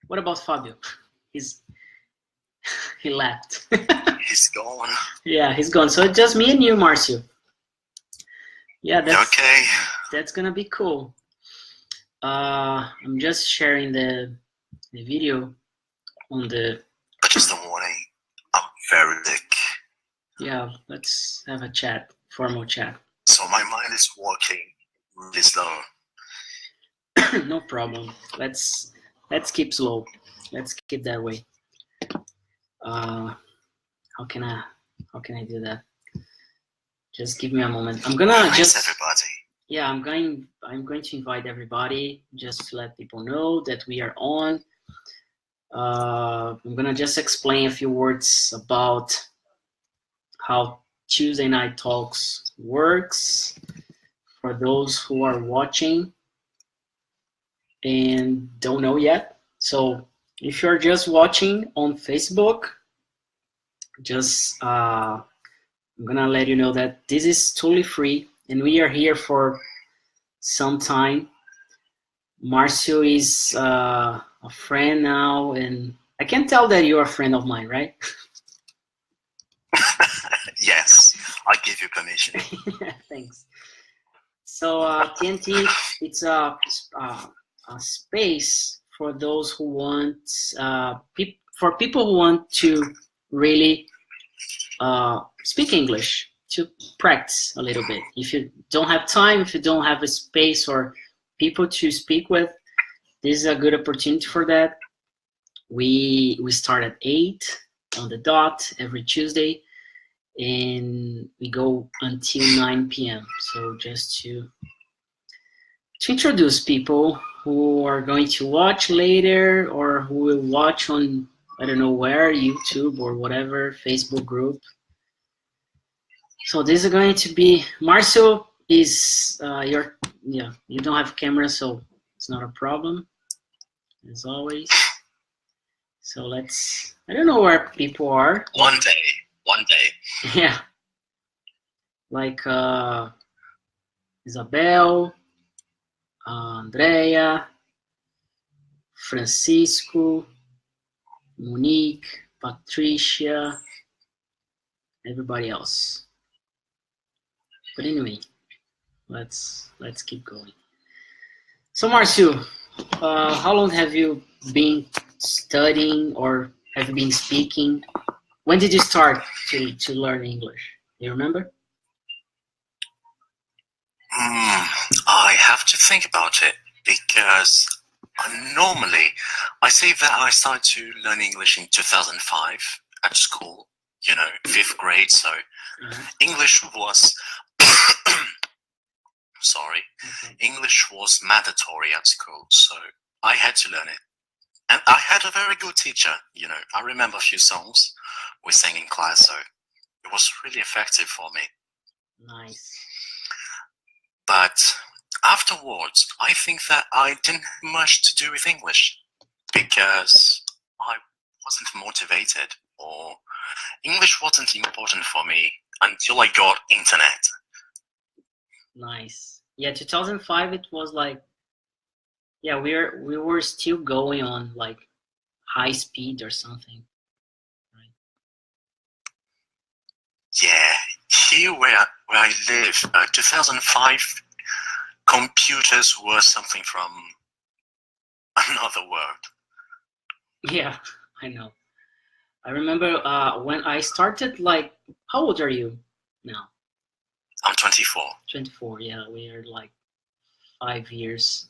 What about Fabio? He left. He's gone. Yeah, he's gone. So it's just me and you, Marcio. Yeah, Okay. That's gonna be cool. I'm just sharing the video on the. Just a warning. I'm very sick. Yeah, let's have a chat, formal chat. So my mind is working really slow. No problem. Let's keep slow. Let's keep that way. How can I do that? Just give me a moment. I'm gonna everybody. Yeah, I'm going to invite everybody just to let people know that we are on. I'm gonna just explain a few words about how Tuesday Night Talks works for those who are watching and don't know yet. So if you're just watching on Facebook, just I'm gonna let you know that this is totally free and we are here for some time. Marcio is a friend now, and I can tell that you're a friend of mine, right? Yes, I give you permission. Thanks. So TNT, it's a space for those who want, for people who want to really speak English, to practice a little bit. If you don't have time, if you don't have a space or people to speak with, this is a good opportunity for that. We start at 8 on the dot every Tuesday, and we go until 9 p.m. So just to introduce people who are going to watch later or who will watch on, I don't know where, YouTube or whatever, Facebook group. So this is going to be, Marcio is you don't have camera, so it's not a problem, as always. So I don't know where people are. One day. Yeah. Like Isabel, Andrea, Francisco, Monique, Patricia, everybody else. But anyway, let's keep going. So Marcio, how long have you been studying or have you been speaking? When did you start to learn English? Do you remember? I have to think about it because normally I say that I started to learn English in 2005 at school, 5th grade. So English was sorry, English was mandatory at school, so I had to learn it. And I had a very good teacher, I remember a few songs we sang in class, so it was really effective for me. Nice. But afterwards, I think that I didn't have much to do with English because I wasn't motivated, or English wasn't important for me until I got internet. Nice. Yeah, 2005, it was like, yeah, we were still going on like high speed or something, right? Yeah, here where I live, 2005, computers were something from another world. Yeah, I know. I remember when I started, like, how old are you now? I'm 24. 24, yeah, we are like 5 years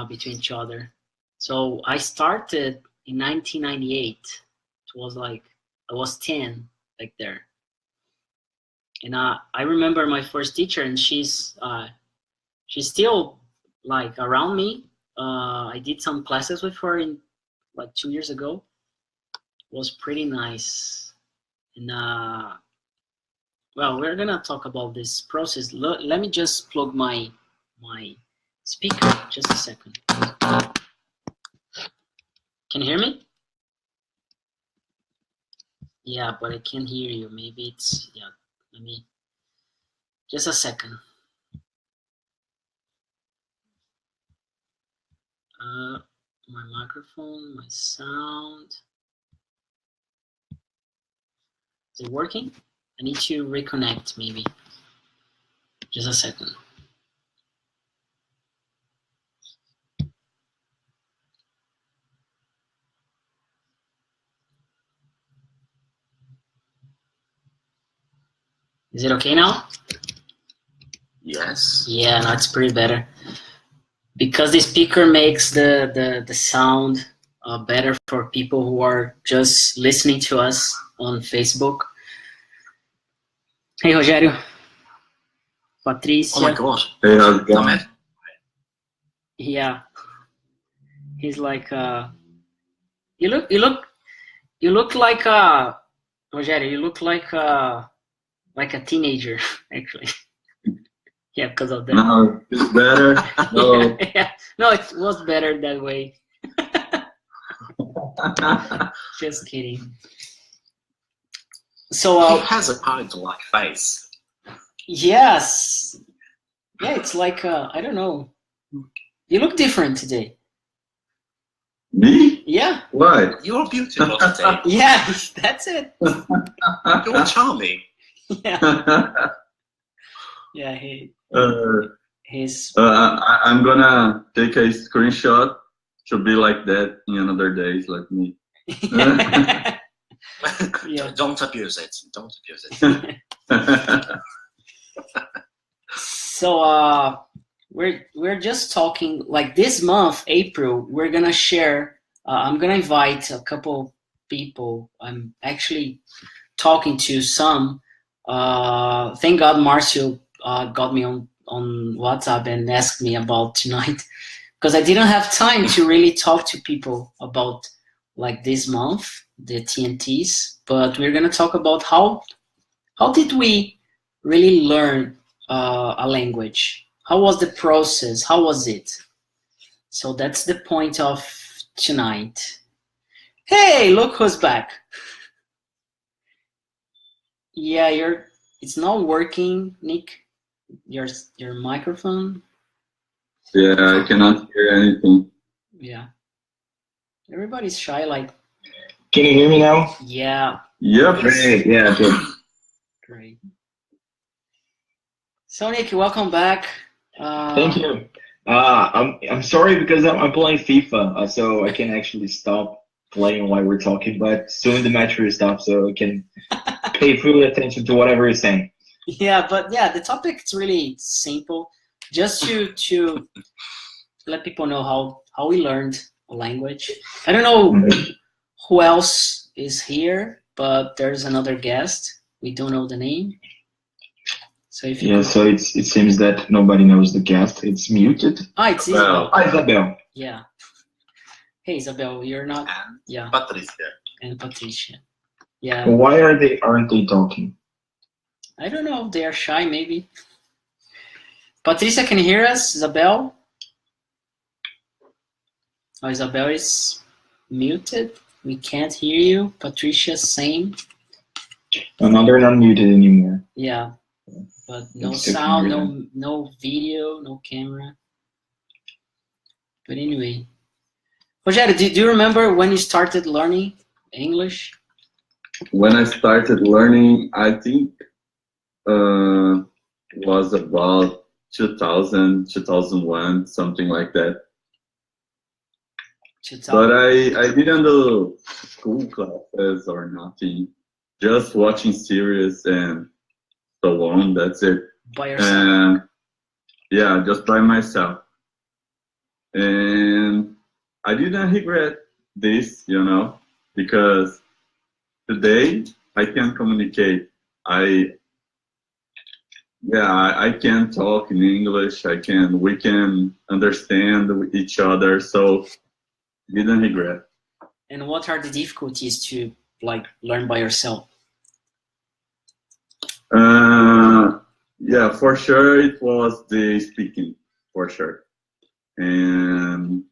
between each other. So I started in 1998. It was like, I was 10 back there. And I remember my first teacher, and she's still like around me. I did some classes with her in like 2 years ago. It was pretty nice. And well, we're gonna talk about this process. Let me just plug my speaker. Just a second. Can you hear me? Yeah, but I can't hear you. Maybe it's, yeah. Let me, just a second. my microphone, my sound. Is it working? I need to reconnect maybe. Just a second. Is it okay now? Yes. Yeah, no, it's pretty better. Because the speaker makes the sound better for people who are just listening to us on Facebook. Hey, Rogério. Patricia. Oh my god. Hey, how's it going? Yeah. He's like, you look like Rogério, you look like a teenager, actually. Yeah, because of that. No, it's better. No. Yeah. No, it was better that way. Just kidding. So He has a pint-like face. yes, yeah, it's like I don't know. You look different today. Me? Yeah. Why? You're beautiful today. Yeah, that's it. You're charming. Yeah. Yeah. I'm gonna take a screenshot to be like that in another days, like me. Yeah. Don't abuse it. Don't abuse it. So we're just talking like this month, April. We're gonna share. I'm gonna invite a couple people. I'm actually talking to some. Thank God, Marcio got me on WhatsApp and asked me about tonight because I didn't have time to really talk to people about like this month, the TNTs. But we're gonna talk about how did we really learn a language? How was the process? How was it? So that's the point of tonight. Hey, look who's back. Yeah, it's not working, Nick. Your microphone. Yeah, I cannot hear anything. Yeah. Everybody's shy, like. Can you hear me now? Yeah. Yep. Great. Yeah, good. Great. So Nick, welcome back. Thank you. I'm sorry because I'm playing FIFA, so I can actually stop playing while we're talking, but soon the match will stop, so I can pay full attention to whatever you're saying. Yeah, but yeah, the topic is really simple. Just to let people know how we learned a language. I don't know who else is here, but there's another guest. We don't know the name. So if you Yeah, so it seems that nobody knows the guest. It's muted. It's Isabel. Isabel. Yeah. Hey Isabel, you're not. And Yeah. Patricia. And Patricia. Yeah. Why aren't they talking? I don't know. They are shy, maybe. Patricia, can you hear us? Isabel? Oh, Isabel is muted. We can't hear you. Patricia, same. Oh, no, they're not muted anymore. Yeah, but no It's different, sound, yeah. no video, no camera. But anyway, Rogério, do you remember when you started learning English? When I started learning, I think was about 2000, 2001, something like that. 2000. But I didn't do school classes or nothing. Just watching series and so on. That's it. By yourself? And yeah, just by myself. And I didn't regret this, because today I can communicate. I can talk in English. We can understand each other. So didn't regret. And what are the difficulties to learn by yourself? Yeah, for sure it was the speaking, for sure. And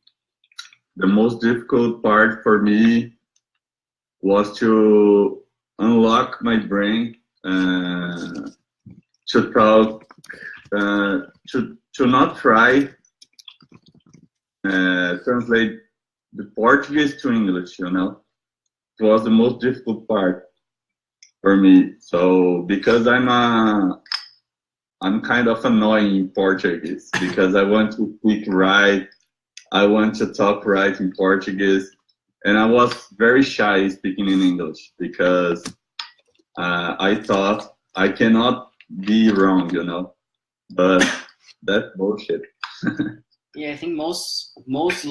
the most difficult part for me was to unlock my brain, to talk, to not try translate the Portuguese to English, you know. It was the most difficult part for me. So because I'm kind of annoying in Portuguese because I want to speak right, I want to talk right in Portuguese, and I was very shy speaking in English because I thought I cannot be wrong, you know. But that's bullshit. Yeah, I think most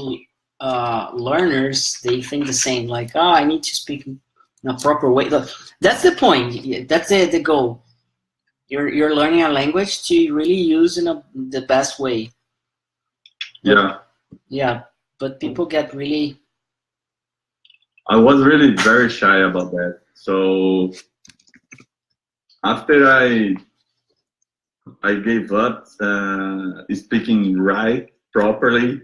learners, they think the same. Like, oh, I need to speak in a proper way. Look, that's the point. That's the goal. You're learning a language to really use in the best way. Yeah. Yeah, but people get really. I was really very shy about that. So after I gave up speaking right properly,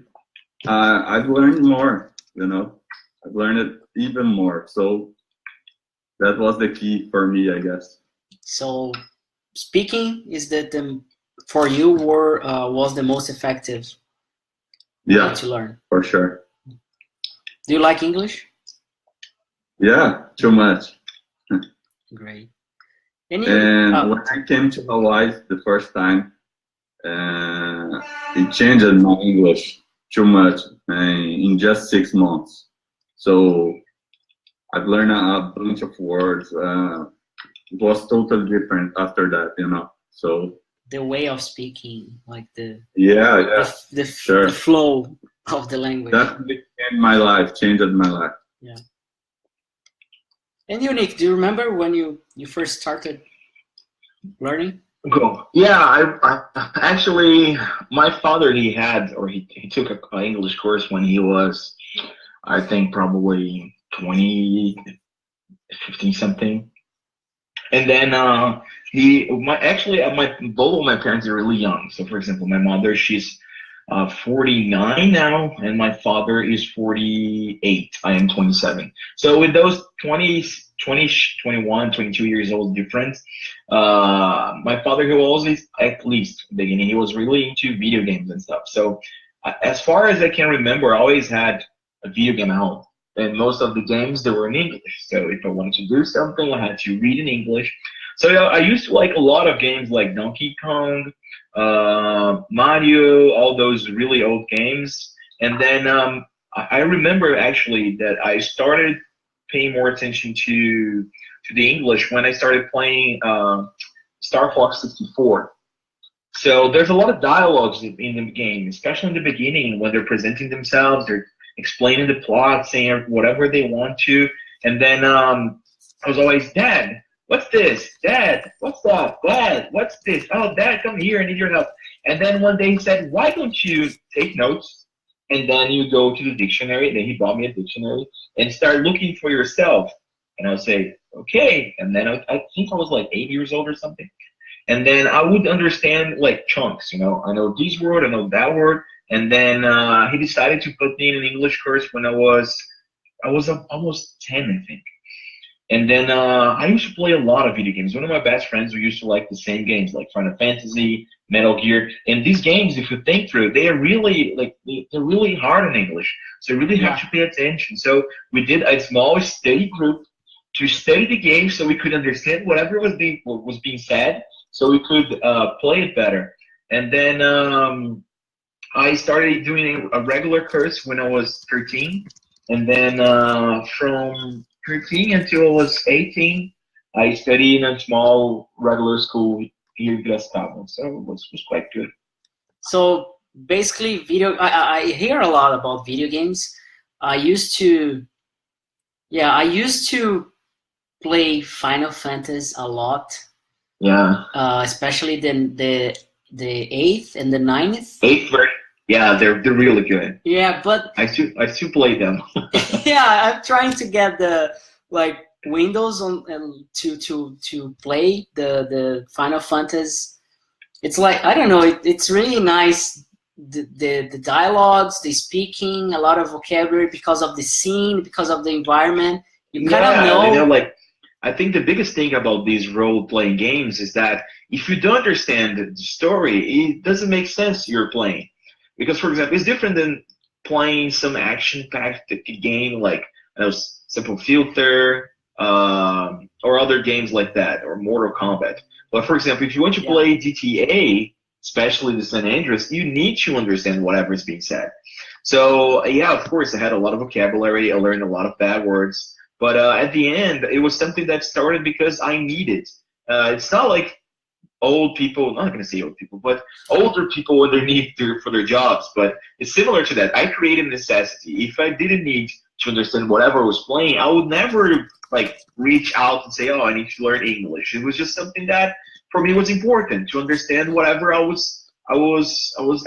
I've learned more, you know. I've learned it even more. So that was the key for me, I guess. So speaking is the for you was the most effective way to learn. For sure. Do you like English? Yeah, too much. Great. And when I came to Hawaii the first time, it changed my English too much in just 6 months. So I've learned a bunch of words. It was totally different after that, you know. So the way of speaking, like the flow of the language. That changed my life. Yeah. And Unique, do you remember when you first started learning? Cool. Yeah, I actually, my father, he took an English course when he was, I think, probably 20, 15 something. And then both of my parents are really young. So for example, my mother, she's 49 now, and my father is 48. I am 27. So with those 20, 21, 22 years old difference, my father, he always, at least in the beginning, he was really into video games and stuff. So as far as I can remember, I always had a video game at home. And most of the games, they were in English. So if I wanted to do something, I had to read in English. So I used to like a lot of games like Donkey Kong, Mario, all those really old games. And then I remember actually that I started paying more attention to the English when I started playing Star Fox 64. So there's a lot of dialogues in the game, especially in the beginning when they're presenting themselves, they're explaining the plot, saying whatever they want to. And then I was always, Dad, what's this? Dad, what's that? Dad, what's this? Oh, Dad, come here, I need your help. And then one day he said, why don't you take notes and then you go to the dictionary? Then he bought me a dictionary and start looking for yourself. And I would say, okay. And then I think I was like 8 years old or something. And then I would understand like chunks, you know. I know this word, I know that word. And then he decided to put me in an English course when I was almost 10, I think. And then I used to play a lot of video games. One of my best friends, we used to like the same games, like Final Fantasy, Metal Gear. And these games, if you think through, they are really they're really hard in English. So you really have to pay attention. So we did a small study group to study the game, so we could understand whatever was being said, so we could play it better. And then I started doing a regular course when I was 13, and then from 13 until I was 18, I studied in a small regular school here in Gustavo, so it was quite good. So basically, I hear a lot about video games. I used to play Final Fantasy a lot. Yeah. Especially the 8th and the 9th. 8th, right? Yeah, they're really good. Yeah, but I still play them. Yeah, I'm trying to get the Windows on and to play the Final Fantasy. It's like, I don't know, it's really nice. The dialogues, the speaking, a lot of vocabulary because of the scene, because of the environment. You kind of know. You know, like, I think the biggest thing about these role-playing games is that if you don't understand the story, it doesn't make sense you're playing. Because, for example, it's different than playing some action-packed game like Simple Filter, or other games like that, or Mortal Kombat. But for example, if you want to play GTA, especially the San Andreas, you need to understand whatever is being said. So yeah, of course, I had a lot of vocabulary. I learned a lot of bad words. But at the end, it was something that started because I needed. It's not like old people, I'm not going to say old people, but older people when they need for their jobs. But it's similar to that. I created necessity. If I didn't need to understand whatever I was playing, I would never like reach out and say, oh, I need to learn English. It was just something that for me was important to understand whatever I was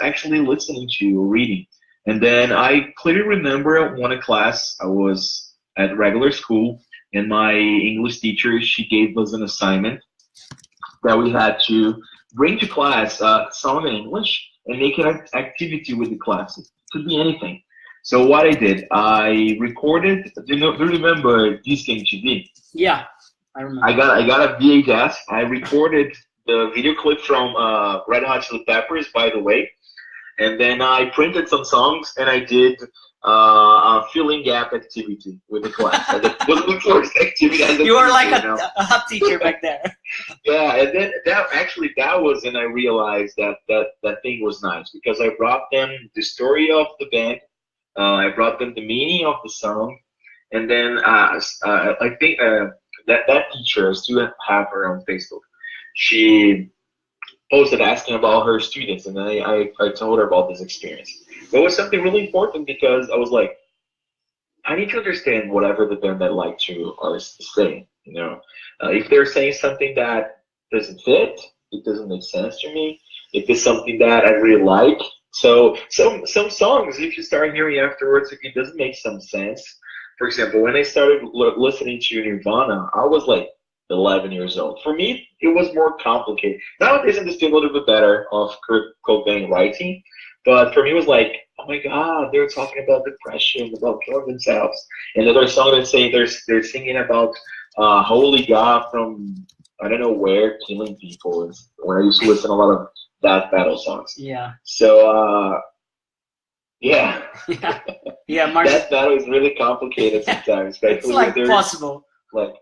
actually listening to or reading. And then I clearly remember one class, I was at regular school, and my English teacher, she gave us an assignment that we had to bring to class a song in English and make an activity with the class. It could be anything. So what I did, I recorded. Do you remember Disque TV? Yeah, I remember. I got a VHS. I recorded the video clip from Red Hot Chili Peppers, by the way, and then I printed some songs and I did a filling gap activity with the class. And it wasn't the first activity. You were like a hot teacher back there. Yeah, and then that was, and I realized that thing was nice because I brought them the story of the band. I brought them the meaning of the song, and then I think that teacher, I still have her on Facebook. She posted asking about her students, and I told her about this experience. It was something really important because I was like, I need to understand whatever the band I like to are saying. You know, if they're saying something that doesn't fit, it doesn't make sense to me. If it's something that I really like. So some songs, if you start hearing afterwards, it doesn't make some sense. For example, when I started listening to Nirvana, I was like 11 years old. For me, it was more complicated. Nowadays, I understand a little bit better of Kurt Cobain writing, but for me, it was like, oh my God, they're talking about depression, about killing themselves. And another song that say they're singing about holy God from I don't know where killing people. When I used to listen to a lot of that battle songs. Yeah. So yeah. Yeah, Martin. That battle is really complicated sometimes. It's like possible. Like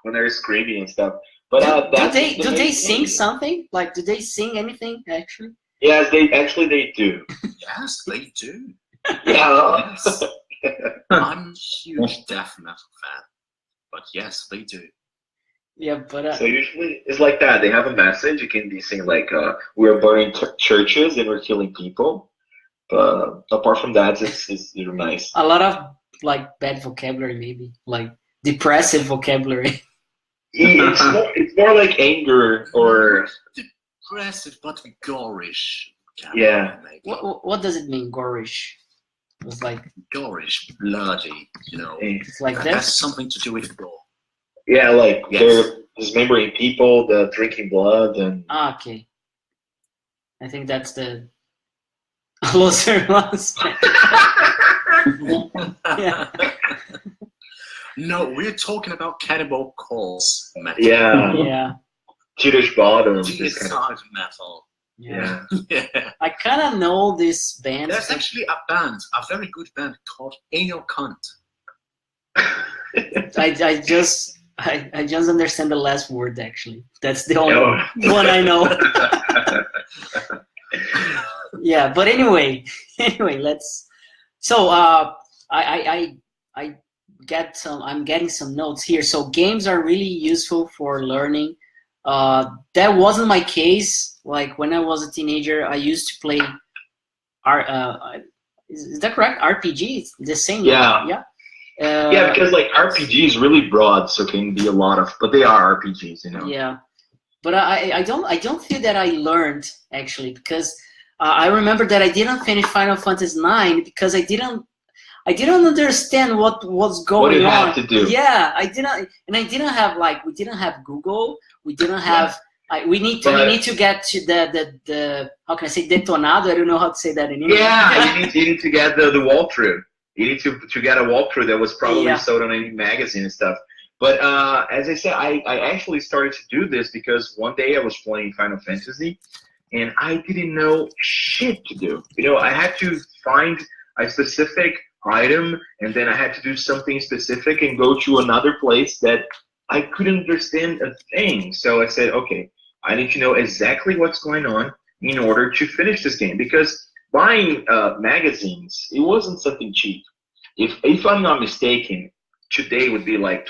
when they're screaming and stuff. But do they sing something? Like, do they sing anything actually? Yes, they do. Yes, they do. Yeah. Yes. I'm a huge death metal fan, but yes, they do. Yeah, but so usually it's like that. They have a message. It can be saying like, "We're burning churches and we're killing people." But apart from that, it's nice. A lot of like bad vocabulary, maybe like depressive vocabulary. It's more like anger or depressive, but gorish. Yeah. Maybe. What does it mean, gorish? It's like gorish, bloody. You know, it's like that. That's something to do with gore. Yeah, like they're dismembering people, the drinking blood, and okay. I think that's the closer ones. Yeah. No, we're talking about cannibal corpse metal. Yeah. Yeah. Jewish bottom. Suicide metal. Yeah. Yeah. I kind of know this band. There's actually a very good band called Anal Cunt. I just understand the last word actually. That's the only one I know. Yeah, but anyway, let's. So I'm getting some notes here. So games are really useful for learning. That wasn't my case. Like when I was a teenager, I used to play. Is that correct? RPG, the same. Yeah. Yeah. Yeah, because like RPG is really broad, so it can be a lot of, but they are RPGs, you know. Yeah, but I don't feel that I learned actually, because I remember that I didn't finish Final Fantasy IX because I didn't understand what was going on. What you have to do. Yeah, I didn't have we didn't have Google. We didn't have. We need to get to the how can I say detonado? I don't know how to say that in English. Yeah, you need to get the walkthrough. You need to get a walkthrough that was probably sold on any magazine and stuff. But as I said, I actually started to do this because one day I was playing Final Fantasy, and I didn't know shit to do. You know, I had to find a specific item, and then I had to do something specific and go to another place that I couldn't understand a thing. So I said, okay, I need to know exactly what's going on in order to finish this game, because buying magazines, it wasn't something cheap. If I'm not mistaken, today would be like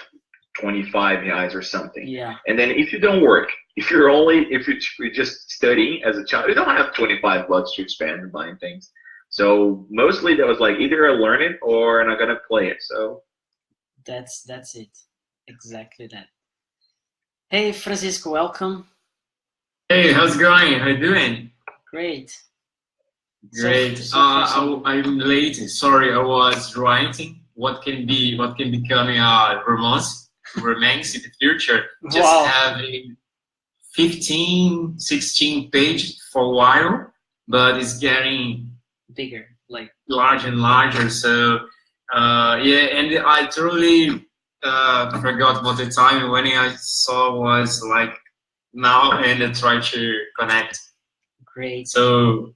25 reais or something. Yeah. And then if you don't work, if you're just studying as a child, you don't have 25 bucks to spend buying things. So mostly that was like either I learn it or I'm not gonna play it. So that's it, exactly that. Hey Francisco, welcome. Hey, how's it going? How you doing? Great. Great. I'm late. Sorry, I was writing what can become a romance in the future. Just Wow. having 15, 16 pages for a while, but it's getting Bigger, like larger and larger. So yeah, and I totally forgot about the time when I saw was like now, and I try to connect. great. So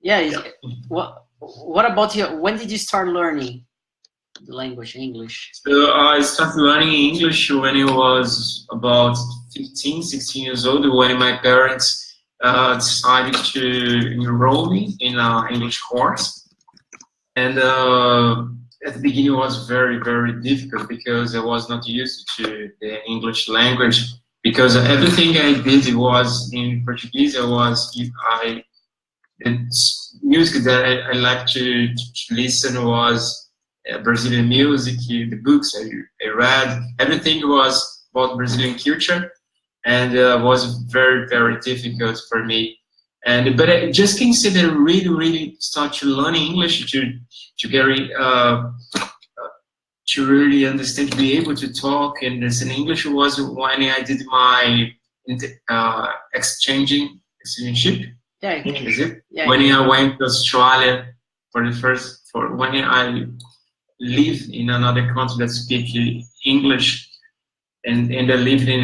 Yeah. What about you? When did you start learning the language, English? So I started learning English when I was about 15, 16 years old, when my parents decided to enroll me in an English course. And at the beginning it was very, very difficult because I was not used to the English language, because everything I did was in Portuguese. The music that I like to listen was Brazilian music. The books I read, everything was about Brazilian culture, and was very, very difficult for me. But I just consider really start to learn English to get to really understand, to be able to talk and listen English was when I did my exchange. Yeah. Is it? Yeah. When I went to Australia when I live in another country that speak English, and I lived in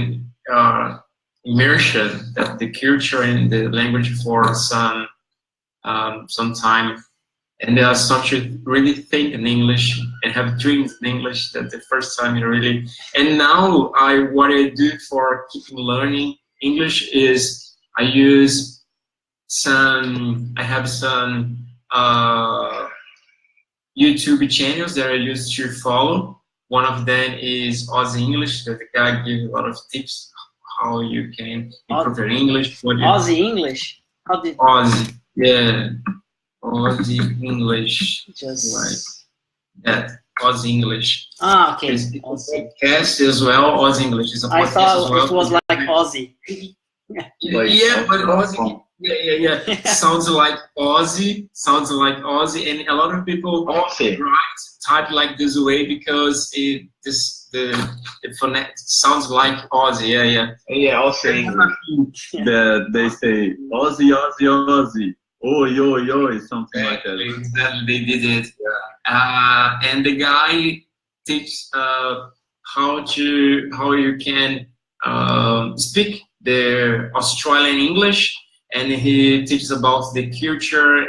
immersion that the culture and the language for some time, and I started to really think in English and have dreams in English. That the first time and now what I do for keeping learning English is I have some YouTube channels that I used to follow. One of them is Aussie English, that the guy gives a lot of tips how you can improve your English. Aussie English? How did Aussie, yeah. Aussie English. just Like that. Aussie English. okay. It's a Aussie. podcast as well. Aussie English is a podcast I thought as well. it was like Aussie. Yeah, but Aussie. Yeah. Sounds like Aussie, and a lot of people type like this way because the phonetic sounds like Aussie. yeah, Aussie English. They say Aussie, oi, something like that. Exactly, they did it. And the guy teaches how you can speak the Australian English. And he teaches about the culture,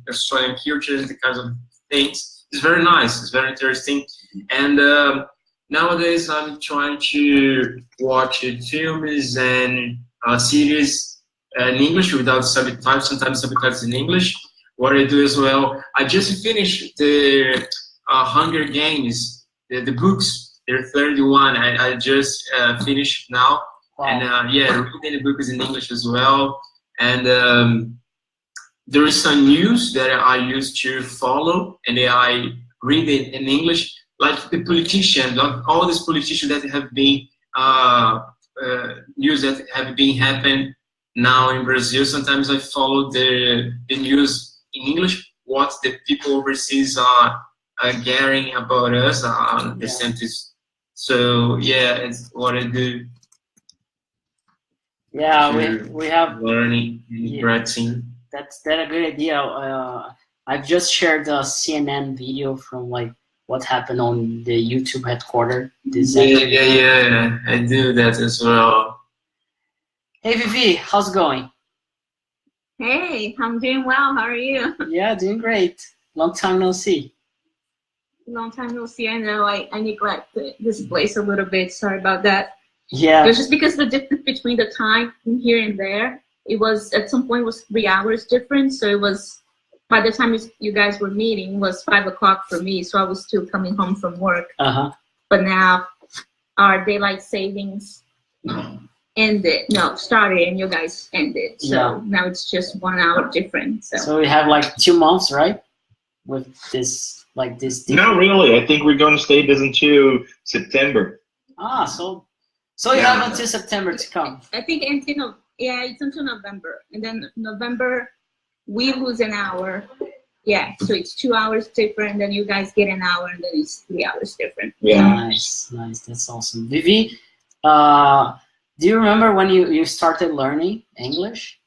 Australian culture, the kinds of things. It's very nice. It's very interesting. And nowadays, I'm trying to watch films and series in English without subtitles. Sometimes subtitles in English. What I do as well, I just finished the Hunger Games, the books. They're 31. I just finished now. Wow. And reading the book is in English as well. And there is some news that I used to follow, and I read it in English, like the politicians, like all these politicians that have been news that have been happening now in Brazil. Sometimes I follow the news in English, what the people overseas are getting about us, the scientists. So yeah, it's what I do. Yeah, we have learning and practicing. That's a good idea. I've just shared a CNN video from like what happened on the YouTube headquarters. Yeah, I do that as well. Hey Vivi, how's it going? Hey, I'm doing well. How are you? Yeah, doing great. Long time no see. Long time no see. I know I neglect this place a little bit. Sorry about that. Yeah. It was just because the difference between the time here and there, it was at some point was 3 hours difference. So it was, by the time you guys were meeting, it was 5 o'clock for me. So I was still coming home from work. Uh-huh. But now our daylight savings started and you guys ended. So now it's just 1 hour difference. So we have like 2 months, right? With this, like this. Not really. I think we're going to stay this until September. Ah, so you have until September to come. I think it's until November. And then November, we lose an hour. Yeah, so it's 2 hours different, then you guys get an hour, and then it's 3 hours different. Yeah. Nice. That's awesome. Vivi, do you remember when you started learning English?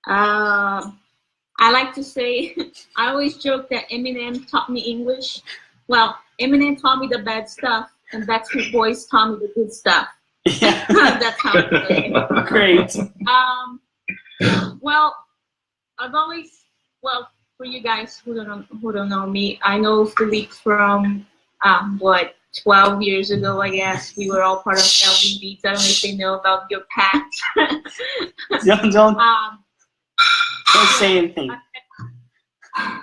I like to say, I always joke that Eminem taught me English. Well, Eminem taught me the bad stuff, and Backstreet Boys taught me the good stuff. Yeah. That's how I play it. Great. Well, I've always, for you guys who don't know me, I know Philippe from 12 years ago, I guess. We were all part of LB Beats. I don't know if they know about your past. Don't say anything.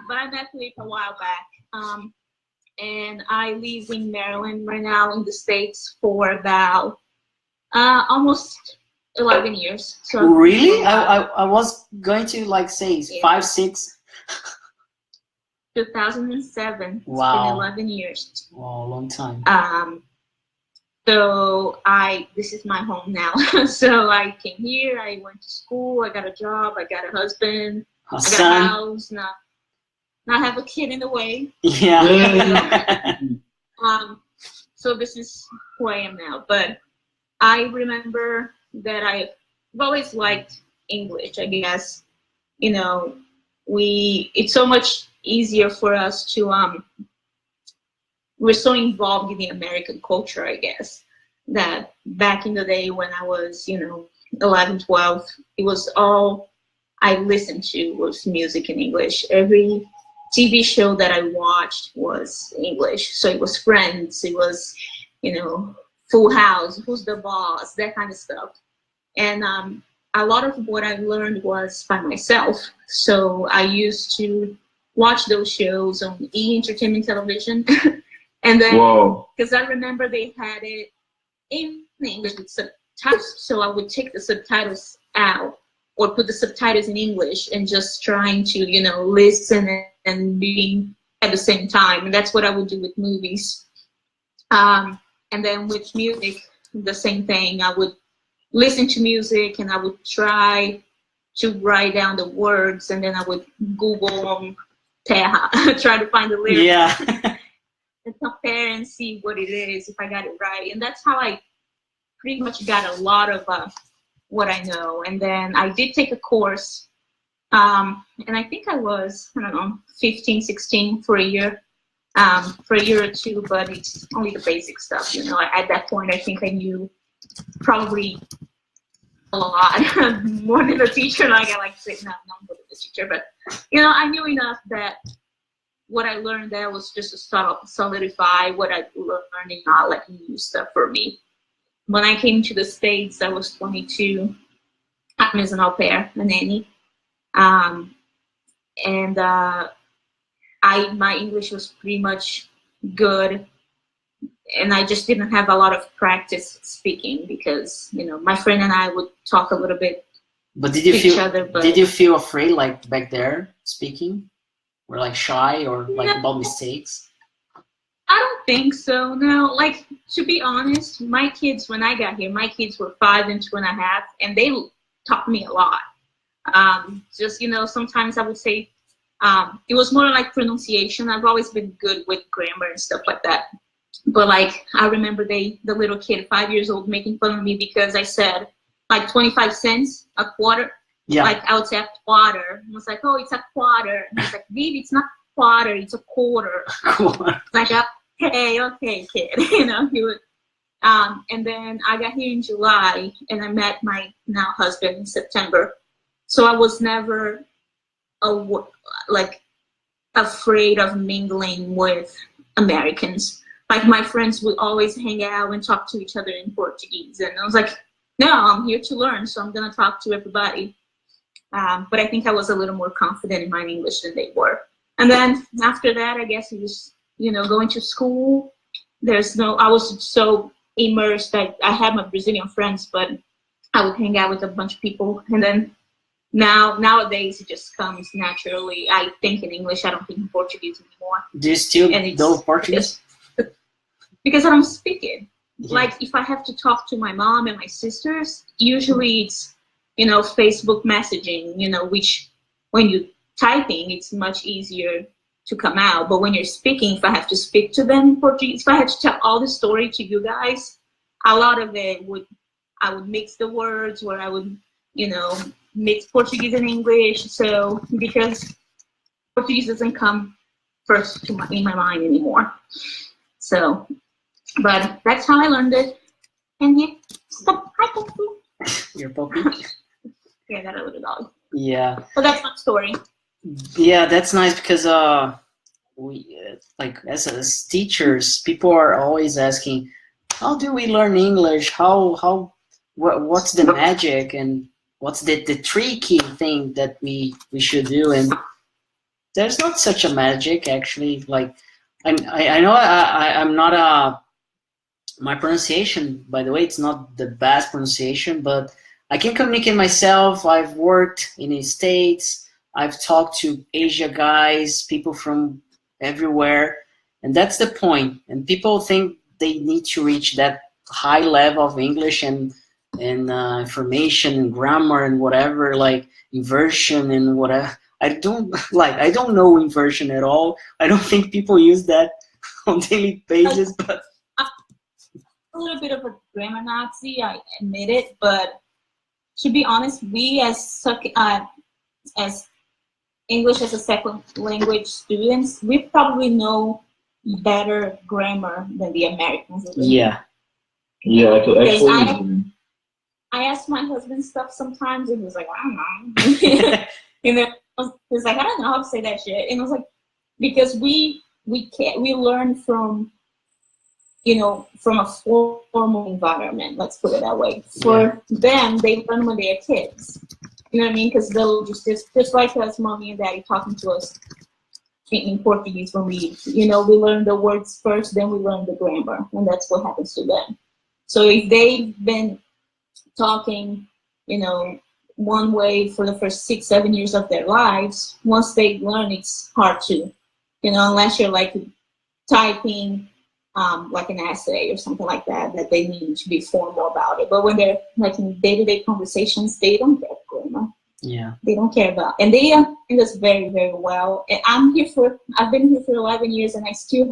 But I met Philippe a while back. And I live in Maryland right now in the States for about almost 11 years. So really? I was going to like say 5, 6. 2007. Wow. It's been 11 years. Wow, long time. So this is my home now. So I came here, I went to school, I got a job, I got a husband, I got a house, now I have a kid in the way. Yeah. So this is who I am now. But I remember that I've always liked English, I guess. You know, it's so much easier for us to we're so involved in the American culture, I guess, that back in the day when I was 11, 12, it was all I listened to was music in English. Every TV show that I watched was English. So it was Friends, it was Full House, Who's the Boss, that kind of stuff. And a lot of what I learned was by myself. So I used to watch those shows on Entertainment Television. And then, because I remember they had it in English with subtitles, so I would take the subtitles out or put the subtitles in English and just trying to, listen and being at the same time. And that's what I would do with movies. And then with music, the same thing. I would listen to music and I would try to write down the words, and then I would Google terra, try to find the lyrics. Yeah. And compare and see what it is, if I got it right. And that's how I pretty much got a lot of what I know. And then I did take a course, and I think I was, 15, 16 for a year or two, but it's only the basic stuff, At that point, I think I knew probably a lot more than the teacher. Like I like to say, not more than the teacher, but I knew enough that what I learned there was just to solidify what I learned and not like new stuff for me. When I came to the States, I was 22. I'm as an au pair, a nanny, and my English was pretty much good, and I just didn't have a lot of practice speaking because my friend and I would talk a little bit. But did you feel afraid like back there speaking? Or like shy or like about mistakes? I don't think so, no. Like, to be honest, my kids, when I got here, my kids were 5 and 2.5, and they taught me a lot. Just, sometimes I would say, it was more like pronunciation. I've always been good with grammar and stuff like that. But like, I remember the little kid, 5 years old, making fun of me because I said like 25 cents a quarter. Yeah. Like I would say a quarter. And I was like, oh, it's a quarter. And he's like, Vivi, it's not a quarter, it's a quarter. Like, okay, kid. He would. And then I got here in July, and I met my now husband in September. So I was never afraid of mingling with Americans. Like my friends would always hang out and talk to each other in Portuguese, and I was like, no, I'm here to learn, so I'm gonna talk to everybody. But I think I was a little more confident in my English than they were. And then after that, I guess it was, going to school. I was so immersed that I had my Brazilian friends, but I would hang out with a bunch of people. And then nowadays it just comes naturally. I think in English, I don't think in Portuguese anymore. Do you still know Portuguese? Because I don't speak it. Yeah. Like if I have to talk to my mom and my sisters, usually it's, Facebook messaging, which when you typing, it's much easier to come out. But when you're speaking, if I have to speak to them in Portuguese, if I had to tell all the story to you guys, a lot of it I would mix the words, or I would, mix Portuguese and English. So because Portuguese doesn't come first in my mind anymore. So, but that's how I learned it. And yeah, stop. Hi, Puppy. Your puppy? Yeah, I got a little dog. Yeah. So that's my story. Yeah, that's nice because we like as teachers, people are always asking, how do we learn English? What's the magic, and what's the tricky thing that we should do? And there's not such a magic actually. Like I know I'm not my pronunciation, by the way, it's not the best pronunciation, but I can communicate myself. I've worked in the States. I've talked to Asia guys, people from everywhere, and that's the point. And people think they need to reach that high level of English and information and grammar and whatever, like inversion and whatever. I don't know inversion at all. I don't think people use that on daily basis, but a little bit of a grammar Nazi, I admit it, but to be honest, we as English as a second language students, we probably know better grammar than the Americans. Yeah. Yeah, actually. I ask my husband stuff sometimes, and he's like, I don't know. He's like, I don't know how to say that shit. And I was like, because we learn from, from a formal environment, let's put it that way. For them, they learn when they are kids. You know what I mean? Because they'll just like us, mommy and daddy talking to us in Portuguese when we learn the words first, then we learn the grammar, and that's what happens to them. So if they've been talking, one way for the first 6-7 years of their lives, once they learn, it's hard to, unless you're like typing like an essay or something like that they need to be formal about it. But when they're like in day-to-day conversations, they don't get grammar. Yeah. They don't care about, and they understand us very, very well. And I've been here for 11 years, and I still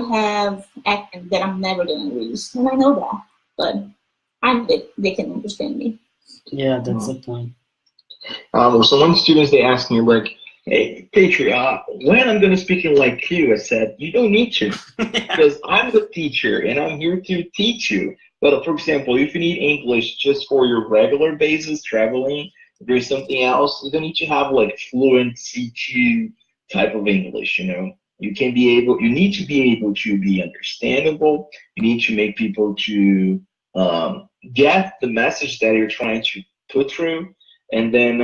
have accent that I'm never gonna lose, and I know that. But they can understand me. Yeah, that's the point. So when students, they ask me like, hey, teacher, when I'm going to speak like you, I said, you don't need to, because I'm the teacher and I'm here to teach you. But for example, if you need English just for your regular basis, traveling, if there's something else, you don't need to have like fluent C2 type of English, You need to be able to be understandable. You need to make people to get the message that you're trying to put through. And then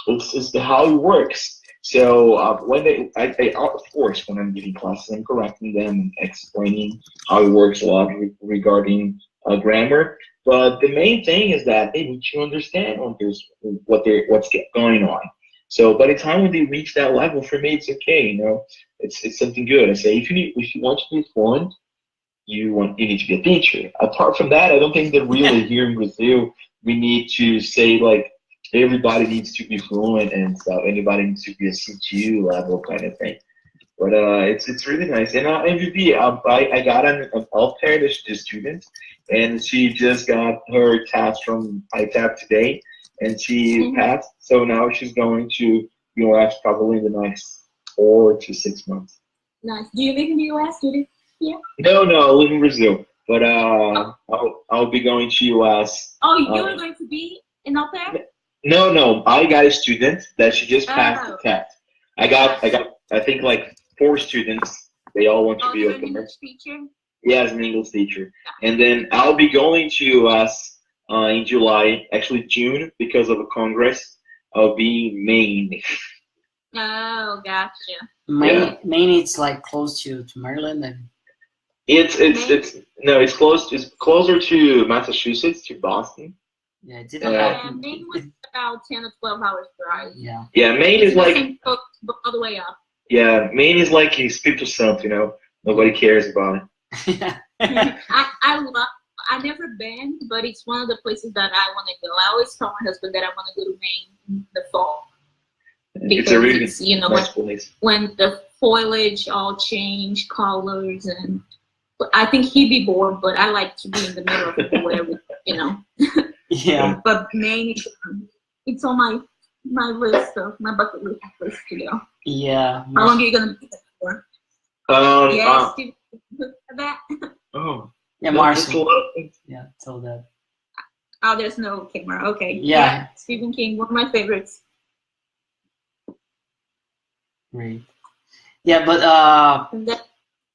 it's how it works. So when of course, when I'm giving classes, I'm correcting them and explaining how it works a lot regarding grammar. But the main thing is that they need to understand what's going on. So by the time when they reach that level, for me, it's okay. It's something good. I say if you want to be fluent, you need to be a teacher. Apart from that, I don't think that really here in Brazil we need to say like everybody needs to be fluent and stuff. Anybody needs to be a C2 level kind of thing. But it's really nice. And MVP, I got an au pair, the student, and she just got her test from ITAP today, and she passed. So now she's going to US probably in the next 4 to 6 months. Nice. Do you live in the US? Do you live here? No, I live in Brazil. But I'll be going to US. Oh, you're going to be in au pair? No. I got a student that she just passed the Oh. test. I got. I think like 4 students. They all want to Oh, be you're a an English teacher? Yeah, as an English teacher. And then I'll be going to US in July, actually June, because of a congress. I'll be in Maine. Oh, gotcha. Maine, Maine, it's like close to Maryland. And It's close. It's closer to Massachusetts, to Boston. yeah, it didn't Yeah. happen. Maine was about 10 or 12 hours drive. Yeah. Yeah, Maine It's is like the same coast, but all the way up. Maine is like Espírito Santo, you know. Nobody cares about it. I never been, but it's one of the places that I want to go. I always tell my husband that I want to go to Maine in the fall. It's a really Because you know nice place. when the foliage all change colors, and I think he'd be bored, but I like to be in the middle of nowhere, you know. Yeah. But Maine, it's on my list of my bucket list to go. Yeah. How long are you gonna be there for? Yes, Steve, that. Oh. Yeah, That's Marcy. a lot of things. Yeah, tell that. Oh, there's no camera. Okay. Yeah. Stephen King, one of my favorites. Great. Yeah, but And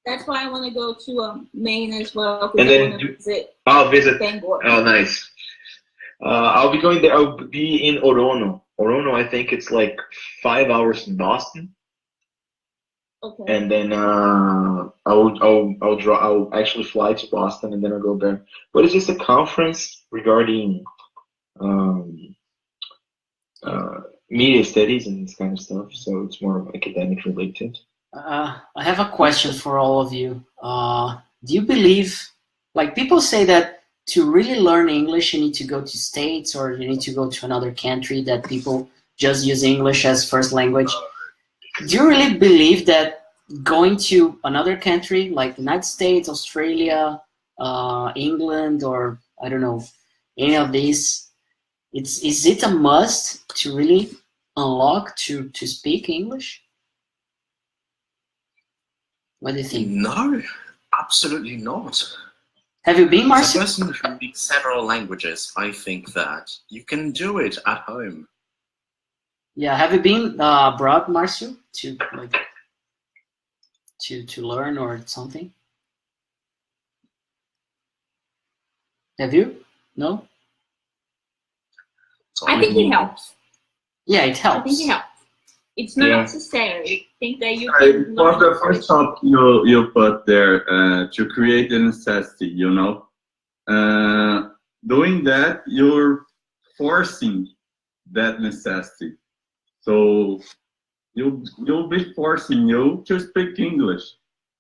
that's why I want to go to Maine as well. And Because I then want to visit I'll visit. Bangor. Oh, nice. I'll be going there. I'll be in Orono. Orono, I think it's like 5 hours from Boston. Okay. And then I'll actually fly to Boston and then I'll go there. But it's just a conference regarding media studies and this kind of stuff. So it's more academic related. I have a question for all of you. Do you believe, like people say that to really learn English, you need to go to States or you need to go to another country that people just use English as first language. Do you really believe that going to another country like the United States, Australia, England, or I don't know, any of these, is it a must to really unlock to speak English? What do you think? No, absolutely not. Have you been, As a Marcio? person who speaks several languages, I think that you can do it at home. Yeah, have you been abroad, Marcio, to like to learn or something? Have you? No? So I think it helps. Yeah, it helps. I think it helps. It's not Yeah. necessary. I think that you It can was the learn first thought you put there to create the necessity, you know. Doing that, you're forcing that necessity. So you'll be forcing you to speak English.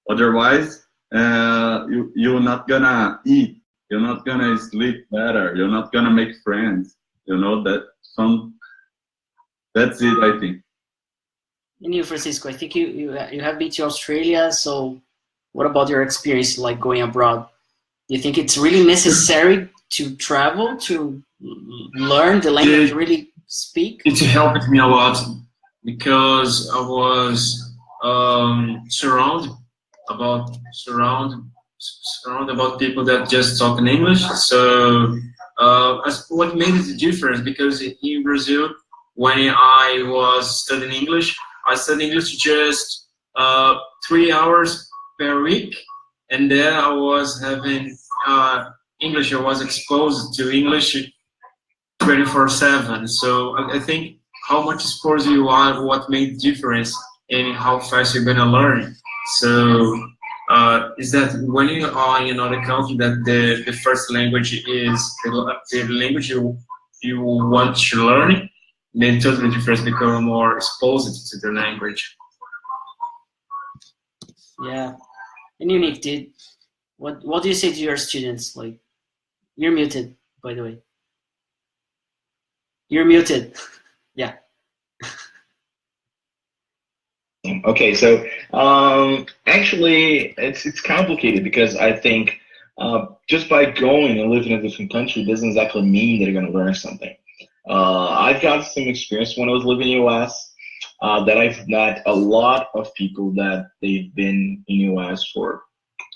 Otherwise, you're not gonna eat. You're not gonna sleep better. You're not gonna make friends. You know that's it, I think. And you, Francisco, I think you have been to Australia. So, what about your experience like going abroad? Do you think it's really necessary to travel to learn the language, really speak? It helped me a lot because I was surrounded about people that just talk in English. So what made it a difference, because in Brazil, when I was studying English, I studied English just 3 hours per week, and then I was having English. I was exposed to English 24/7. So I think how much exposed you are, what made the difference in how fast you're gonna learn. So is that when you are in another country, that the first language is the language you want to learn, then totally different, become more exposed to the language. Yeah. And you, Nick, what do you say to your students? Like, you're muted, by the way. You're muted. Yeah. Okay, so actually, it's complicated because I think just by going and living in a different country doesn't exactly mean that you're going to learn something. I've got some experience when I was living in the US that I've met a lot of people that they've been in the US for,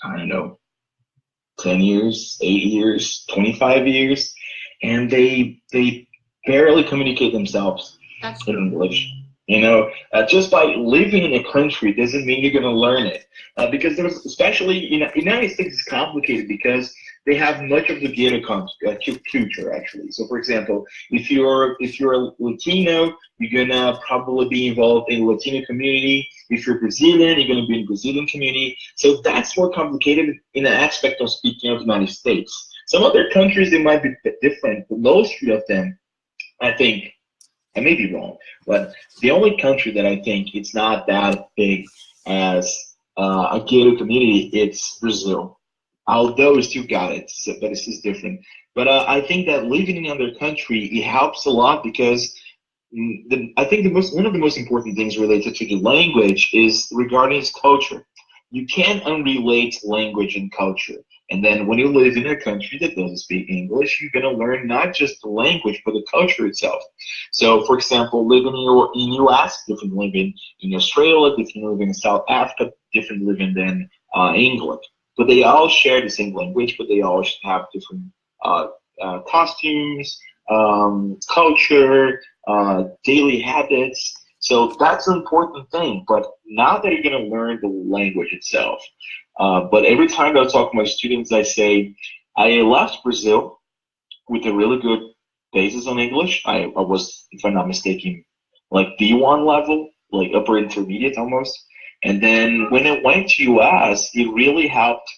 I don't know, 10 years, 8 years, 25 years, and they barely communicate themselves That's in true. English. You know, just by living in a country doesn't mean you're going to learn it. Because there's, especially in the United States, is complicated because they have much of the ghetto culture actually. So, for example, if you're a Latino, you're gonna probably be involved in the Latino community. If you're Brazilian, you're gonna be in the Brazilian community. So that's more complicated in the aspect of speaking of the United States. Some other countries, they might be a bit different, but most of them, I think, I may be wrong, but the only country that I think it's not that big as a gated community, it's Brazil. Although we still got it, so, but it's just different. But I think that living in another country, it helps a lot because I think one of the most important things related to the language is regarding its culture. You can't unrelate language and culture. And then when you live in a country that doesn't speak English, you're going to learn not just the language, but the culture itself. So, for example, living in US, different living in Australia, different living in South Africa, different living than England. But they all share the same language, but they all have different costumes, culture, daily habits. So that's an important thing, but not that you're going to learn the language itself. But every time I talk to my students, I say, I left Brazil with a really good basis on English. I was, if I'm not mistaken, like B1 level, like upper intermediate almost. And then when I went to US, it really helped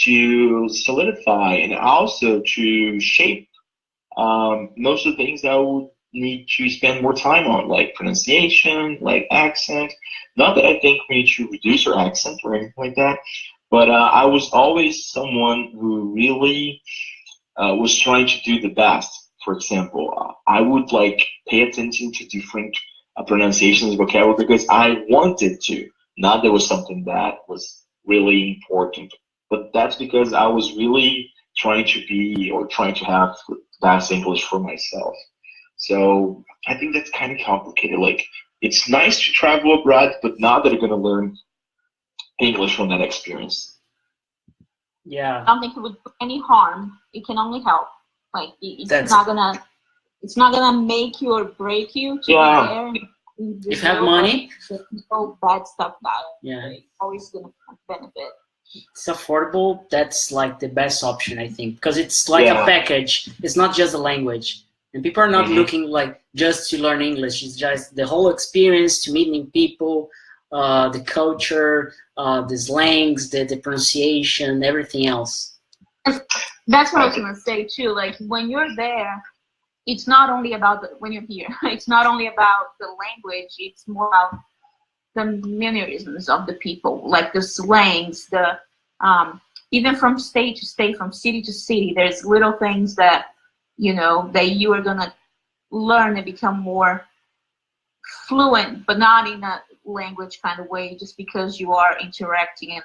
to solidify and also to shape most of the things that I would need to spend more time on, like pronunciation, like accent. Not that I think we need to reduce our accent or anything like that, but I was always someone who really was trying to do the best. For example, I would like pay attention to different pronunciations, vocabulary, because I wanted to. Not that was something that was really important, but that's because I was really trying to be or trying to have best English for myself. So I think that's kind of complicated. Like, it's nice to travel abroad, but not that you're going to learn English from that experience. Yeah. I don't think it would do any harm. It can only help. Like, it's not gonna make you or break you to be there. If you have money, there's no bad stuff about it. Yeah, it's always gonna benefit. It's affordable. That's like the best option, I think, because it's like a package. It's not just the language, and people are not looking like just to learn English. It's just the whole experience, to meet new people, the culture, the slangs, the pronunciation, everything else. That's what I was gonna say too. Like, when you're there, it's not only about when you're here. It's not only about the language. It's more about the mannerisms of the people, like the slangs, the even from state to state, from city to city. There's little things that that you are gonna learn and become more fluent, but not in a language kind of way, just because you are interacting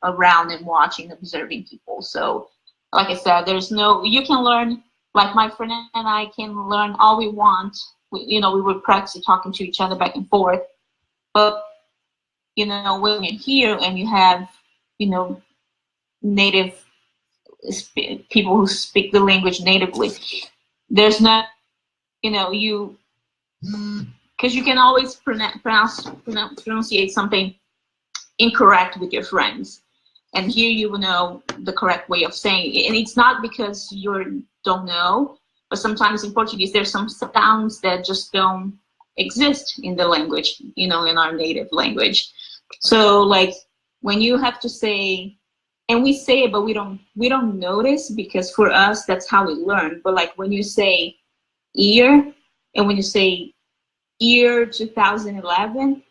around and watching, observing people. So, like I said, you can learn. Like, my friend and I can learn all we want. We would practice talking to each other back and forth. But, when you're here and you have, native people who speak the language natively, there's not, because you can always pronunciate something incorrect with your friends. And here you will know the correct way of saying it. And it's not because you don't know, but sometimes in Portuguese there's some sounds that just don't exist in the language, in our native language. So, like, when you have to say, and we say it, but we don't notice, because for us that's how we learn. But like, when you say year, and when you say year 2011,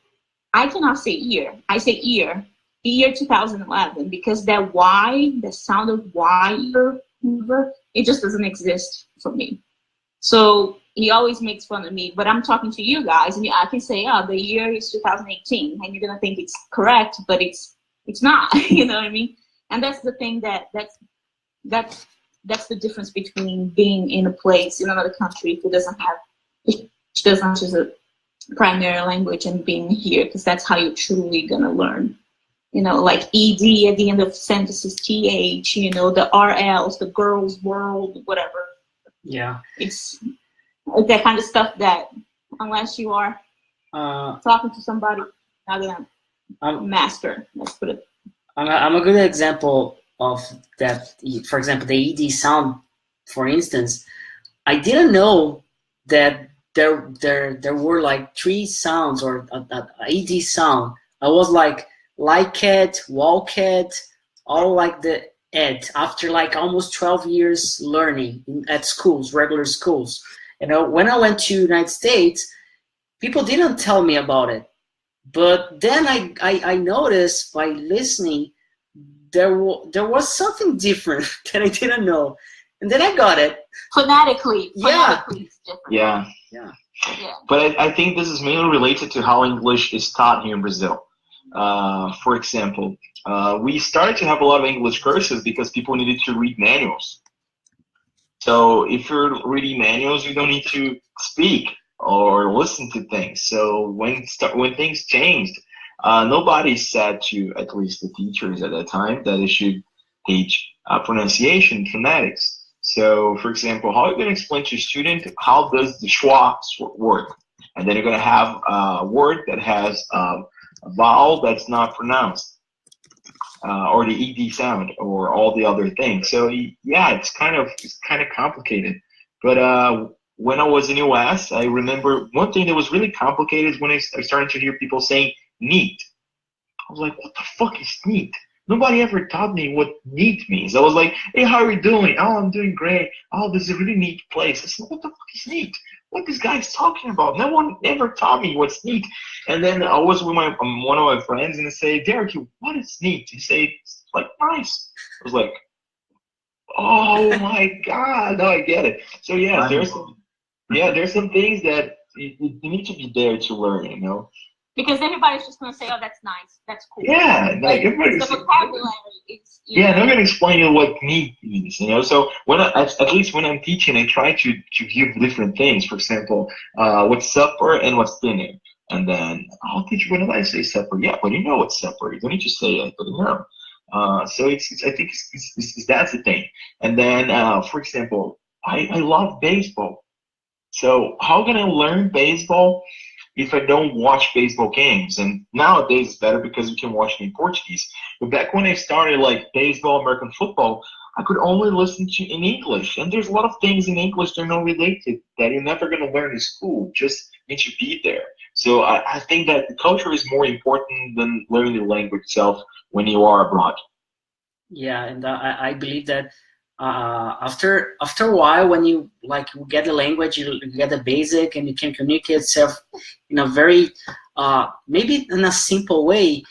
I cannot say year. I say year 2011, because that Y, the sound of Y, it just doesn't exist for me. So he always makes fun of me, but I'm talking to you guys, and I can say, the year is 2018, and you're gonna think it's correct, but it's not. You know what I mean? And that's the thing that's the difference between being in a place in another country which doesn't have a primary language, and being here, because that's how you're truly gonna learn. Like ED at the end of sentences, TH, the RLs, the girls' world, whatever. Yeah. It's that kind of stuff that unless you are Uh, talking to somebody, not gonna I'm, master. Let's put it. I'm a good example of that. For example, the ED sound, for instance, I didn't know that there were like three sounds or a ED sound. I was like it, walk it, all like the ed after like almost 12 years learning at schools, regular schools. You know, when I went to United States, people didn't tell me about it. But then I noticed by listening, there was something different that I didn't know. And then I got it. Phonetically Yeah. it's different. Yeah. Yeah. Yeah. But I think this is mainly related to how English is taught here in Brazil. For example, we started to have a lot of English courses because people needed to read manuals. So if you're reading manuals, you don't need to speak or listen to things. So when things changed, nobody said to, at least the teachers at that time, that they should teach pronunciation, phonetics. So, for example, how are you going to explain to a student how does the schwa work? And then you're going to have a word that has a vowel that's not pronounced, or the ed sound, or all the other things. So yeah, it's kind of complicated. But when I was in US, I remember one thing that was really complicated is when I started to hear people saying neat. I was like, what the fuck is neat? Nobody ever taught me what neat means. I was like, hey, how are you doing? Oh, I'm doing great. Oh, this is a really neat place. I said, what the fuck is neat? What this guy's talking about? No one ever taught me what's neat. And then I was with one of my friends, and I say, Derek, what is neat? He said, it's like nice. I was like, oh my God, now I get it. So yeah, there's some things that you need to be there to learn, you know. Because everybody's just gonna say, "Oh, that's nice, that's cool." Yeah, like everybody's. The vocabulary is. Yeah, and I'm gonna explain you what neat means, you know. So at least when I'm teaching, I try to give different things. For example, what's supper and what's dinner, and then I'll teach you when I say supper. Yeah, but you know what's supper. You don't need to say it, but you know. So I think that's the thing. And then, for example, I love baseball. So how can I learn baseball if I don't watch baseball games? And nowadays it's better because you can watch them in Portuguese. But back when I started like baseball, American football, I could only listen to in English. And there's a lot of things in English that are not related that you're never going to learn in school. Just need to be there. So I think that the culture is more important than learning the language itself when you are abroad. Yeah, and I believe that after a while, when you get the language, you get the basic, and you can communicate yourself in a very maybe in a simple way.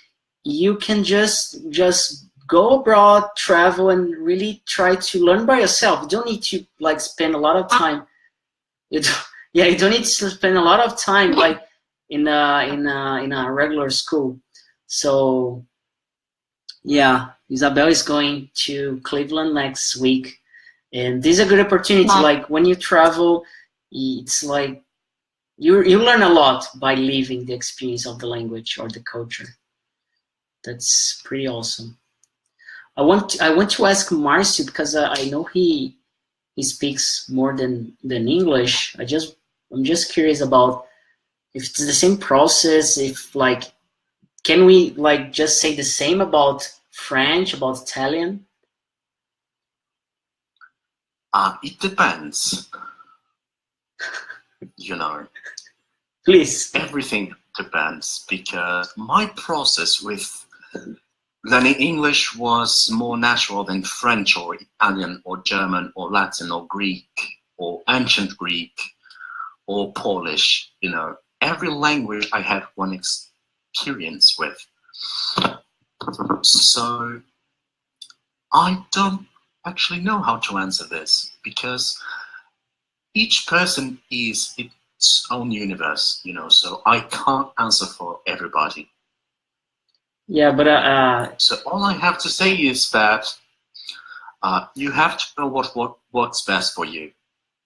You can just go abroad, travel, and really try to learn by yourself. You don't need to like spend a lot of time. You don't need to spend a lot of time like in a regular school. So yeah, Isabel is going to Cleveland next week, and this is a good opportunity. Like when you travel, it's like you learn a lot by living the experience of the language or the culture. That's pretty awesome. I want to ask Marcio, because I know he speaks more than English. I'm just curious about if it's the same process. If like, can we like just say the same about French, about Italian? It depends. You know. Please. Everything depends, because my process with learning English was more natural than French or Italian or German or Latin or Greek or ancient Greek or Polish. You know, every language I had one experience with. So I don't actually know how to answer this, because each person is its own universe, you know, so I can't answer for everybody. Yeah, but so all I have to say is that you have to know what works best for you,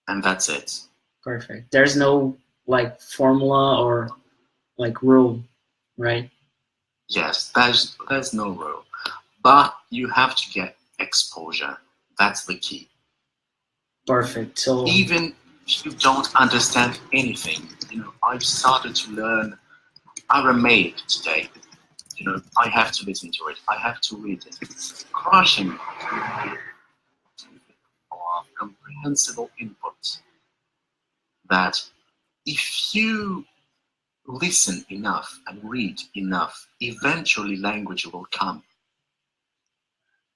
and that's it. Perfect. There's no like formula or like rule, right? Yes, there's no rule, but you have to get exposure. That's the key. Perfect. So even if you don't understand anything, I've started to learn Aramaic today. I have to listen to it. I have to read it. Crushing of comprehensible input that if you listen enough and read enough, eventually language will come.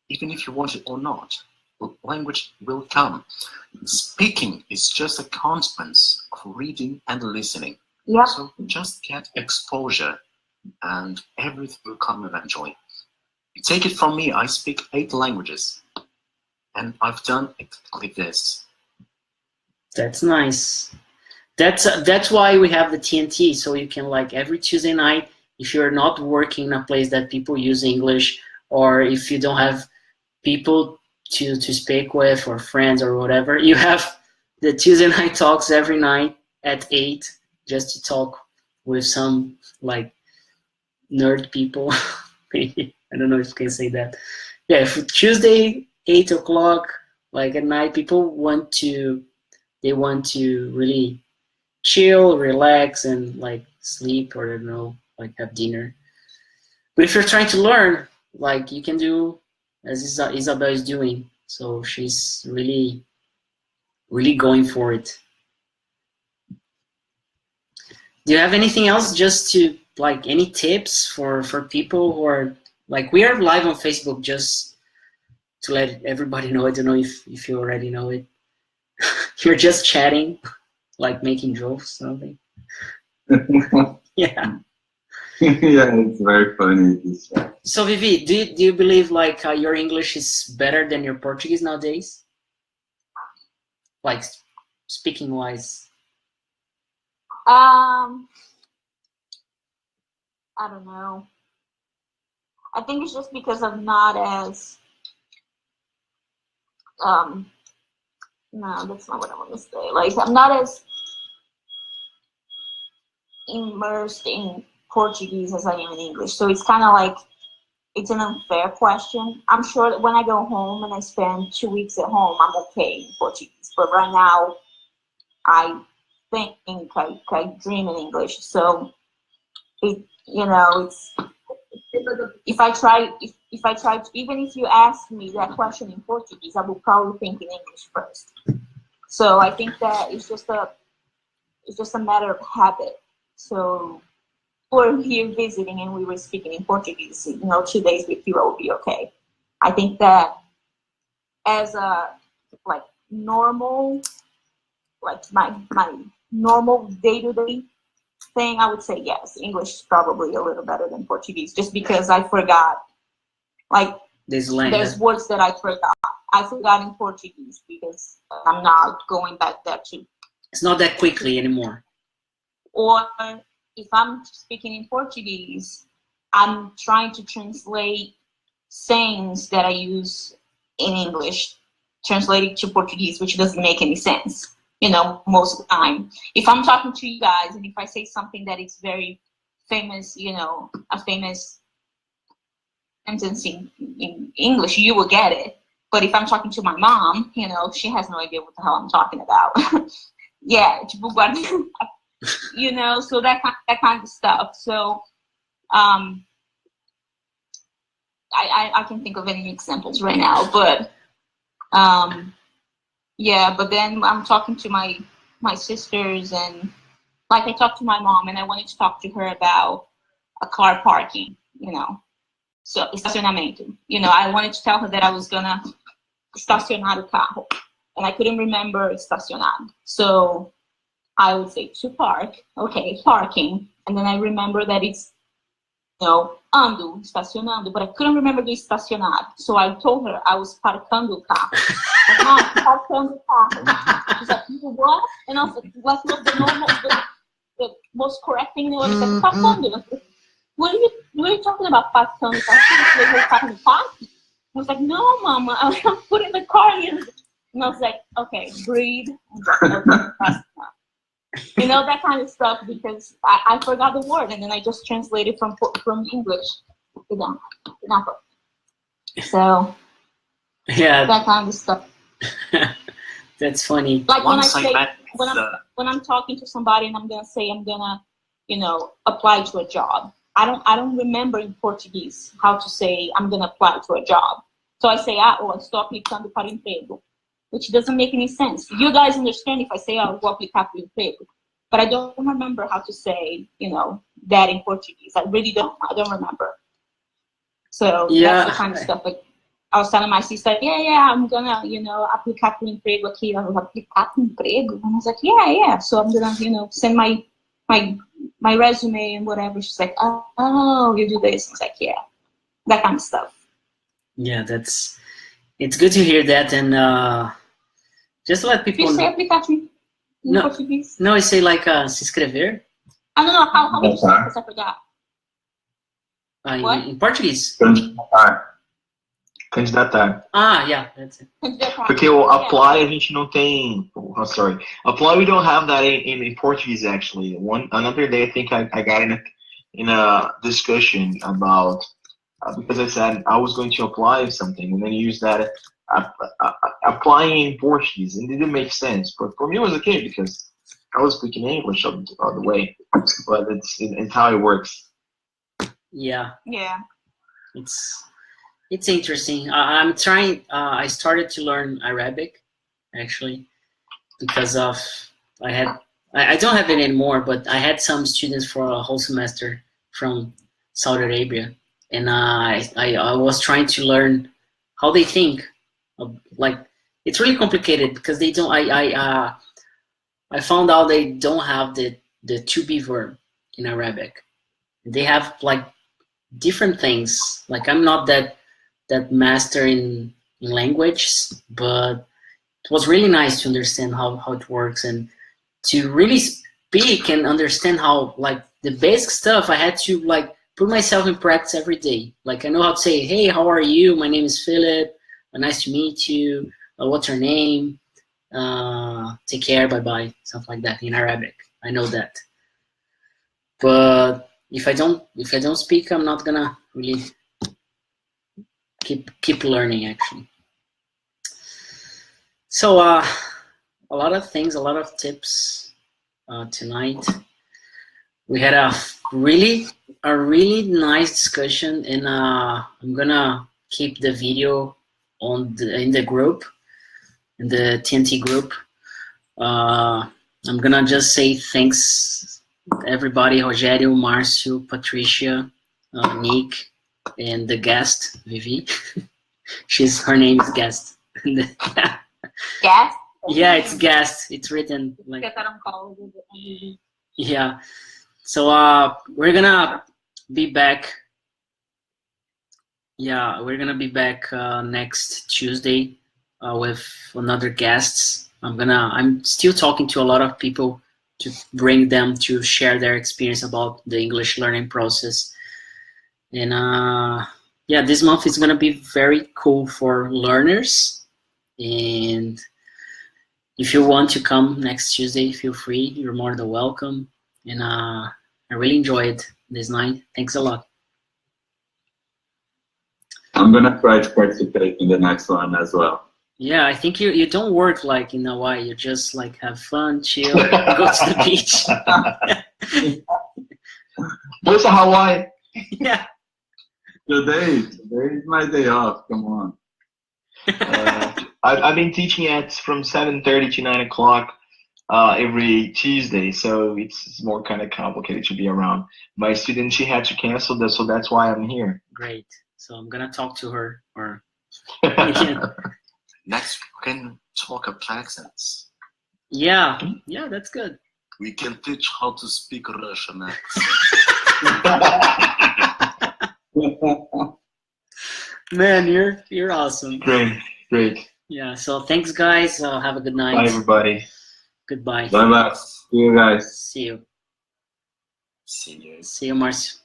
Even if you want it or not, language will come. Speaking is just a consequence of reading and listening. Yeah. So just get exposure and everything will come eventually. Take it from me, I speak 8 languages and I've done exactly this. That's nice. That's why we have the TNT, so you can, like, every Tuesday night, if you're not working in a place that people use English, or if you don't have people to speak with or friends or whatever, you have the Tuesday night talks every night at 8 just to talk with some, like, nerd people. I don't know if you can say that. Yeah, if Tuesday 8 o'clock, like at night, people want to really chill, relax, and like sleep, or I don't know, like have dinner. But if you're trying to learn, like, you can do as Isabel is doing. So she's really going for it. Do you have anything else, just to, like, any tips for people who are, like, we are live on Facebook, just to let everybody know. I don't know if you already know it. You're just chatting, like making jokes, something. Yeah. Yeah, it's very funny. So Vivi, do you believe, like, your English is better than your Portuguese nowadays? Like, speaking wise. I don't know. I think it's just because I'm not as no, that's not what I want to say. Like, I'm not as immersed in Portuguese as I am in English. So it's kind of like, it's an unfair question. I'm sure that when I go home and I spend 2 weeks at home, I'm okay in Portuguese. But right now, I think I dream in English. So it's if I try to, even if you ask me that question in Portuguese, I will probably think in English first. So I think that it's just a matter of habit. So we're here visiting and we were speaking in Portuguese, 2 days with you, I will be okay. I think that as a, like, normal, like my normal day-to-day thing, I would say yes, English is probably a little better than Portuguese, just because I forgot, like, there's words that I forgot. I forgot in Portuguese because I'm not going back there too. It's not that quickly anymore. Or if I'm speaking in Portuguese, I'm trying to translate sayings that I use in English, translate it to Portuguese, which doesn't make any sense, most of the time. If I'm talking to you guys and if I say something that is very famous, a famous sentence in English, you will get it. But if I'm talking to my mom, she has no idea what the hell I'm talking about. Yeah, so that kind of stuff. So I can think of any examples right now, but yeah, but then I'm talking to my sisters, and like, I talked to my mom and I wanted to talk to her about a car parking, so estacionamento. I wanted to tell her that I was gonna estacionar o carro, and I couldn't remember estacionar. So I would say to park, okay, parking, and then I remember that it's, ando, estacionando, but I couldn't remember the estacionar. So I told her I was parcando o carro. Parcando o carro. She's like, what? And I was like, what was the most correct thing? I was like, parcando. What are you talking about, parcando? I was like, no, Mama, I'm putting the car in. And I was like, okay, breathe. That kind of stuff, because I forgot the word, and then I just translated from English to them. So yeah, that kind of stuff. That's funny. Like, when I say when I'm talking to somebody and I'm gonna say I'm gonna, you know, apply to a job. I don't remember in Portuguese how to say I'm gonna apply to a job. So I say, estou aplicando para emprego, which doesn't make any sense. You guys understand if I say, vou aplicar para emprego, but I don't remember how to say, you know, that in Portuguese. I really don't. I don't remember. So that's the kind of stuff. Like I was telling my sister, I'm gonna, you know, aplicar para emprego aqui. I was aplicar para emprego, and I was like, yeah. So I'm gonna, you know, send my resume and whatever. She's like, oh, you do this. I was like, yeah, that kind of stuff. Yeah, it's good to hear that, and just to let people know. Did you say aplicar in Portuguese? No, I say like se inscrever. I don't know how would you say it, because I forgot. In Portuguese? Candidatar. Yeah, that's it. Porque o apply a gente não tem. Oh, sorry. Apply, we don't have that in Portuguese actually. Another day I think I got in a discussion about because I said I was going to apply something and then you use that applying in Portuguese and it didn't make sense. But for me it was okay because I was speaking English all the way. But it's how it works. Yeah. Yeah. It's interesting. I'm trying. I started to learn Arabic, actually, because of I don't have it anymore, but I had some students for a whole semester from Saudi Arabia, and I was trying to learn how they think. Like it's really complicated because they don't. I found out they don't have the to be verb in Arabic. They have like different things. Like I'm not that master in language, but it was really nice to understand how it works and to really speak and understand how, like, the basic stuff I had to like put myself in practice every day. Like I know how to say, hey, how are you? My name is Philip. Nice to meet you. What's your name? Take care. Bye-bye. Stuff like that in Arabic. I know that. But if I don't speak, I'm not gonna really keep learning actually. So a lot of things, a lot of tips tonight. We had a really nice discussion, and I'm gonna keep the video in the group, in the TNT group. I'm gonna just say thanks everybody, Rogério, Márcio, Patricia, Nick, and the guest, Vivi. Her name is guest. Guest? Yeah, it's guest. It's written like. Yeah. So we're gonna be back. Yeah, we're gonna be back next Tuesday with another guests. I'm still talking to a lot of people to bring them to share their experience about the English learning process. And yeah, this month is gonna be very cool for learners. And if you want to come next Tuesday, feel free. You're more than welcome. And I really enjoyed this night. Thanks a lot. I'm gonna try to participate in the next one as well. Yeah, I think you don't work like in Hawaii. You just like have fun, chill, go to the beach. Where's Hawaii? Yeah. Today is my day off. Come on. I've been teaching from 7:30 to 9 o'clock every Tuesday, so it's more kind of complicated to be around. My student, she had to cancel this, so that's why I'm here. Great. So I'm gonna talk to her. Or next we can talk about accents. Yeah, that's good. We can teach how to speak Russian accent. Man, you're awesome. Great. Yeah, so thanks guys. Have a good night. Bye everybody. Goodbye. Bye bye. See you guys. See you. See you. See you, Marcio.